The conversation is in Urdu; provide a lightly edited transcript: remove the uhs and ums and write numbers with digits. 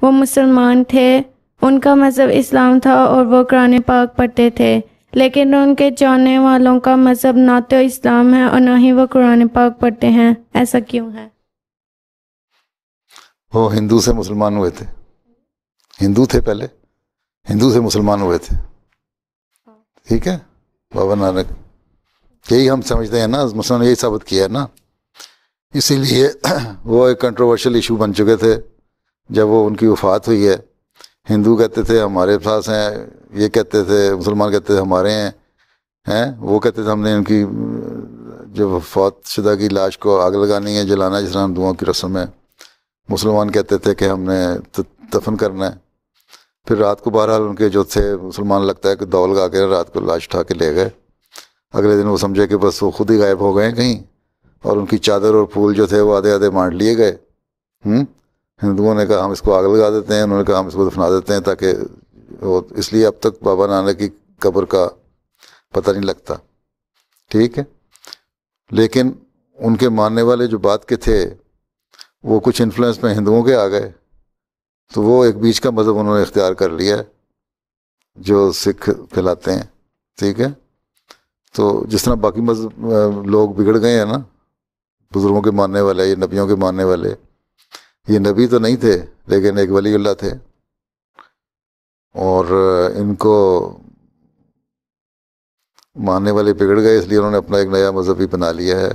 وہ مسلمان تھے، ان کا مذہب اسلام تھا اور وہ قرآن پاک پڑھتے تھے، لیکن ان کے چاہنے والوں کا مذہب نہ تو اسلام ہے اور نہ ہی وہ قرآن پاک پڑھتے ہیں. ایسا کیوں ہے؟ وہ ہندو سے مسلمان ہوئے تھے، ہندو تھے پہلے، ہندو سے مسلمان ہوئے تھے. ٹھیک ہے، بابا نانک یہی ہم سمجھتے ہیں نا، مسلمان نے یہی ثابت کیا ہے نا. اسی لیے وہ ایک کنٹروورشل ایشو بن چکے تھے. جب وہ ان کی وفات ہوئی ہے، ہندو کہتے تھے ہمارے پاس ہیں، یہ کہتے تھے، مسلمان کہتے تھے ہمارے ہیں، وہ کہتے تھے ہم نے ان کی جو وفات شدہ کی لاش کو آگ لگانی ہے، جلانا ہے، جس طرح ہم دعاؤں کی رسم ہے. مسلمان کہتے تھے کہ ہم نے دفن کرنا ہے. پھر رات کو بہرحال ان کے جو تھے مسلمان لگتا ہے کہ دول لگا کے رات کو لاش اٹھا کے لے گئے. اگلے دن وہ سمجھے کہ بس وہ خود ہی غائب ہو گئے کہیں، اور ان کی چادر اور پھول جو تھے وہ آدھے آدھے بانٹ لیے گئے. ہندوؤں نے کہا ہم اس کو آگ لگا دیتے ہیں، انہوں نے کہا ہم اس کو دفنا دیتے ہیں، تاکہ وہ، اس لیے اب تک بابا نانک کی قبر کا پتہ نہیں لگتا. ٹھیک ہے، لیکن ان کے ماننے والے جو بات کے تھے وہ کچھ انفلوئنس میں ہندوؤں کے آ گئے، تو وہ ایک بیچ کا مذہب انہوں نے اختیار کر لیا جو سکھ کہلاتے ہیں. ٹھیک ہے، تو جس طرح باقی مذہب لوگ بگڑ گئے ہیں نا، بزرگوں کے ماننے والے، یہ نبیوں کے ماننے والے، یہ نبی تو نہیں تھے لیکن ایک ولی اللہ تھے، اور ان کو ماننے والے بگڑ گئے، اس لیے انہوں نے اپنا ایک نیا مذہب بھی بنا لیا ہے.